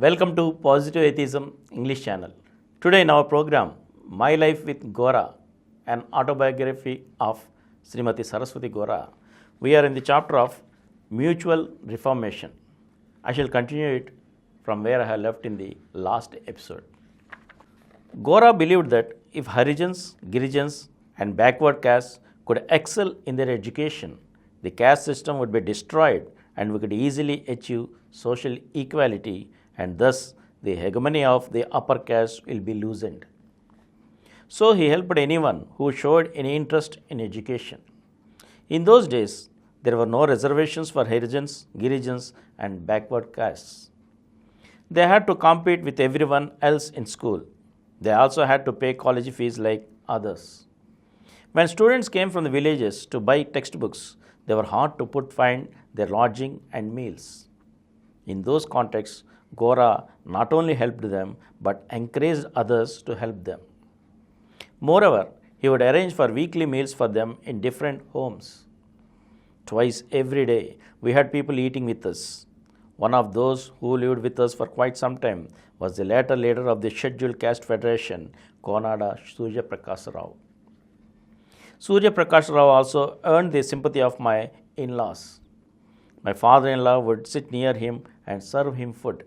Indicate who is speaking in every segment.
Speaker 1: Welcome to Positive Atheism English channel. Today in our program, My Life with Gora, an autobiography of Srimati Saraswati Gora, we are in the chapter of Mutual Reformation. I shall continue it from where I have left in the last episode. Gora believed that if Harijans, Girijans and backward castes could excel in their education, the caste system would be destroyed and we could easily achieve social equality, and thus the hegemony of the upper caste will be loosened. So he helped anyone who showed any interest in education. In those days, there were no reservations for Harijans, Girijans and backward castes. They had to compete with everyone else in school. They also had to pay college fees like others. When students came from the villages to buy textbooks, they were hard to find their lodging and meals. In those contexts, Gora not only helped them but encouraged others to help them. Moreover, he would arrange for weekly meals for them in different homes. Twice every day, we had people eating with us. One of those who lived with us for quite some time was the later leader of the Scheduled Caste Federation, Konada Surya Prakash Rao. Surya Prakash Rao also earned the sympathy of my in-laws. My father-in-law would sit near him and serve him food.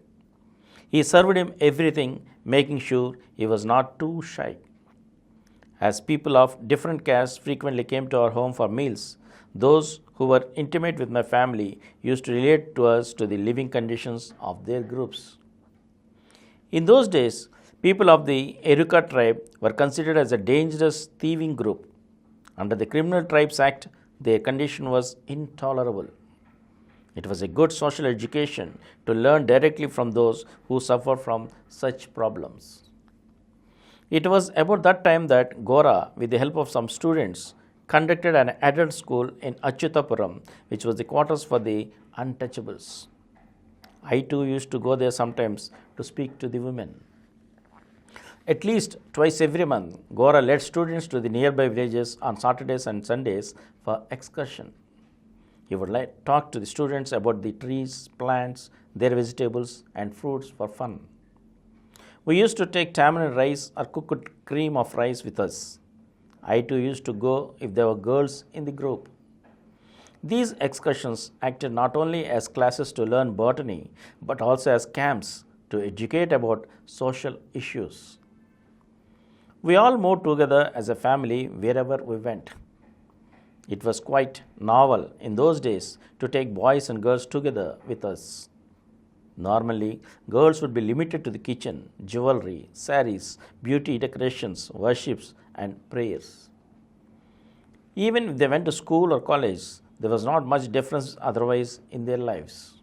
Speaker 1: He served him everything, making sure he was not too shy. As people of different castes frequently came to our home for meals, those who were intimate with my family used to relate to us to the living conditions of their groups. In those days, people of the Eruka tribe were considered as a dangerous thieving group. Under the Criminal Tribes Act, their condition was intolerable. It was a good social education to learn directly from those who suffer from such problems. It was about that time that Gora, with the help of some students, conducted an adult school in Achyutapuram, which was the quarters for the untouchables. I too used to go there sometimes to speak to the women. At least twice every month, Gora led students to the nearby villages on Saturdays and Sundays for excursion. He would talk to the students about the trees, plants, their vegetables and fruits for fun. We used to take tamarind rice or cooked cream of rice with us. I too used to go if there were girls in the group. These excursions acted not only as classes to learn botany, but also as camps to educate about social issues. We all moved together as a family wherever we went. It was quite novel in those days to take boys and girls together with us. Normally, girls would be limited to the kitchen, jewelry, saris, beauty decorations, worships, and prayers. Even if they went to school or college, there was not much difference otherwise in their lives.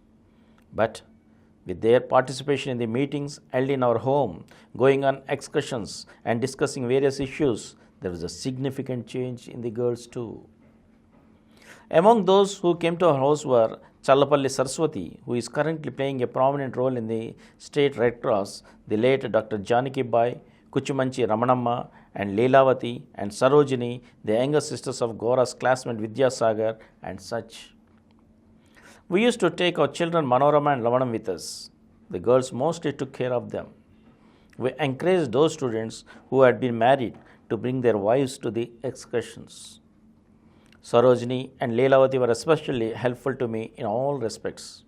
Speaker 1: But with their participation in the meetings held in our home, going on excursions, and discussing various issues, there was a significant change in the girls too. Among those who came to our house were Challapalli Saraswati, who is currently playing a prominent role in the State Red Cross, the late Dr. Janaki Bai, Kuchumanchi Ramanamma, and Leelavati, and Sarojini, the younger sisters of Gora's classmate Vidyasagar, and such. We used to take our children Manorama and Lavanam with us. The girls mostly took care of them. We encouraged those students who had been married to bring their wives to the excursions. Sarojini and Leelavati were especially helpful to me in all respects.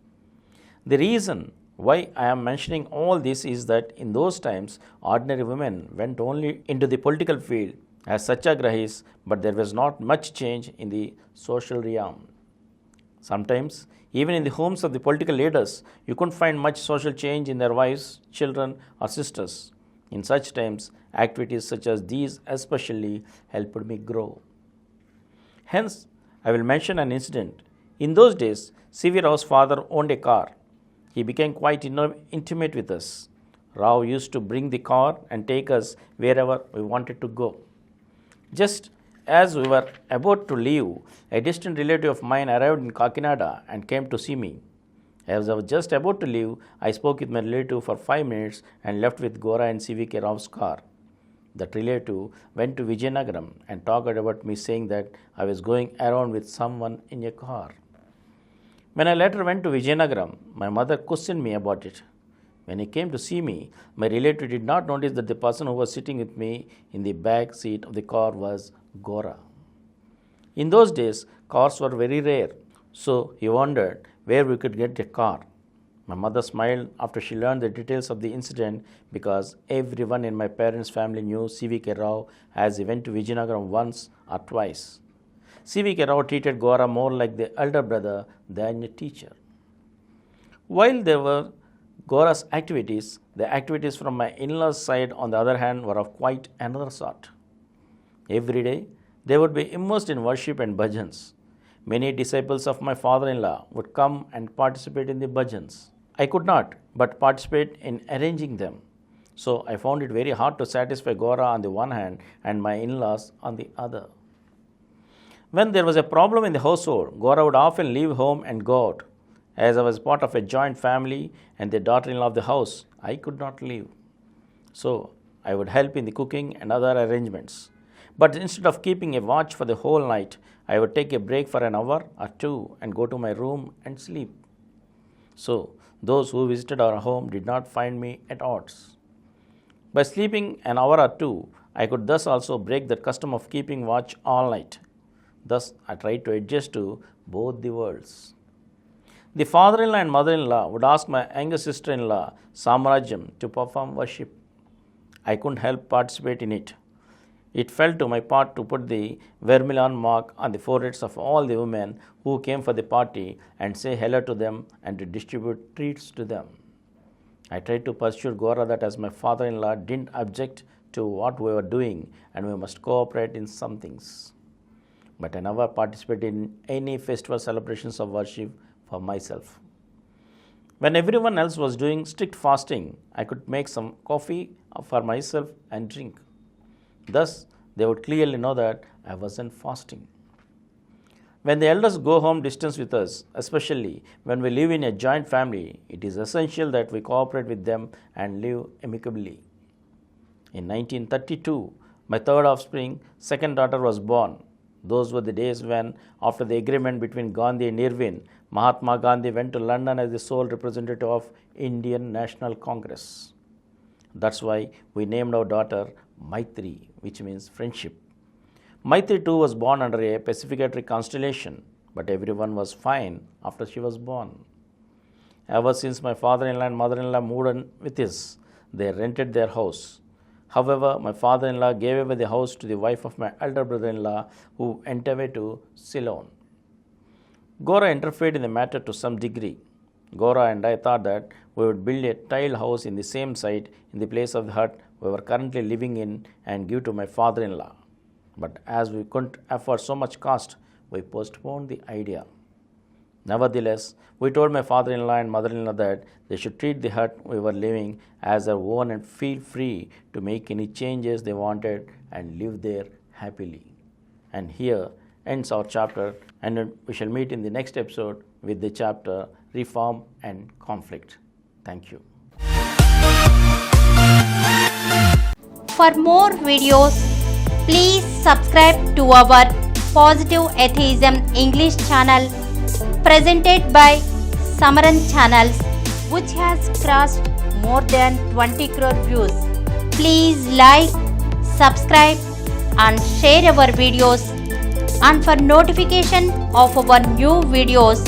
Speaker 1: The reason why I am mentioning all this is that in those times, ordinary women went only into the political field as satyagrahis, but there was not much change in the social realm. Sometimes, even in the homes of the political leaders, you couldn't find much social change in their wives, children, or sisters. In such times, activities such as these especially helped me grow. Hence, I will mention an incident. In those days, C.V. Rao's father owned a car. He became quite intimate with us. Rao used to bring the car and take us wherever we wanted to go. Just as we were about to leave, a distant relative of mine arrived in Kakinada and came to see me. As I was just about to leave, I spoke with my relative for 5 minutes and left with Gora and C.V.K. Rao's car. That relative went to Vijayanagaram and talked about me, saying that I was going around with someone in a car. When I later went to Vijayanagaram, my mother questioned me about it. When he came to see me, my relative did not notice that the person who was sitting with me in the back seat of the car was Gora. In those days, cars were very rare, so he wondered where we could get a car. My mother smiled after she learned the details of the incident because everyone in my parents' family knew C.V.K. Rao as he went to Vijayanagaram once or twice. C.V.K. Rao treated Gora more like the elder brother than a teacher. While there were Gora's activities, the activities from my in-laws' side, on the other hand, were of quite another sort. Every day, they would be immersed in worship and bhajans. Many disciples of my father-in-law would come and participate in the bhajans. I could not but participate in arranging them. So I found it very hard to satisfy Gora on the one hand and my in-laws on the other. When there was a problem in the household, Gora would often leave home and go out. As I was part of a joint family and the daughter-in-law of the house, I could not leave. So I would help in the cooking and other arrangements. But instead of keeping a watch for the whole night, I would take a break for an hour or two and go to my room and sleep. So those who visited our home did not find me at odds. By sleeping an hour or two, I could thus also break the custom of keeping watch all night. Thus, I tried to adjust to both the worlds. The father-in-law and mother-in-law would ask my younger sister-in-law, Samaram, to perform worship. I couldn't help participate in it. It fell to my part to put the vermilion mark on the foreheads of all the women who came for the party and say hello to them and to distribute treats to them. I tried to persuade Gora that as my father-in-law didn't object to what we were doing and we must cooperate in some things. But I never participated in any festival celebrations of worship for myself. When everyone else was doing strict fasting, I could make some coffee for myself and drink. Thus, they would clearly know that I wasn't fasting. When the elders go home distance with us, especially when we live in a joint family, it is essential that we cooperate with them and live amicably. In 1932, my third offspring, second daughter, was born. Those were the days when, after the agreement between Gandhi and Irwin, Mahatma Gandhi went to London as the sole representative of Indian National Congress. That's why we named our daughter Maitri, which means friendship. Maitri too was born under a pacificatory constellation, but everyone was fine after she was born. Ever since my father-in-law and mother-in-law moved in with us, they rented their house. However, my father-in-law gave away the house to the wife of my elder brother-in-law, who went away to Ceylon. Gora interfered in the matter to some degree. Gora and I thought that we would build a tiled house in the same site in the place of the hut we were currently living in and give to my father-in-law. But as we couldn't afford so much cost, we postponed the idea. Nevertheless, we told my father-in-law and mother-in-law that they should treat the hut we were living as their own and feel free to make any changes they wanted and live there happily. And here ends our chapter, and we shall meet in the next episode with the chapter Reform and Conflict. Thank you.
Speaker 2: For more videos, please subscribe to our Positive Atheism English channel presented by Samaram channels, which has crossed more than 20 crore views. Please like, subscribe and share our videos, and for notification of our new videos,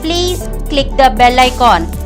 Speaker 2: please click the bell icon.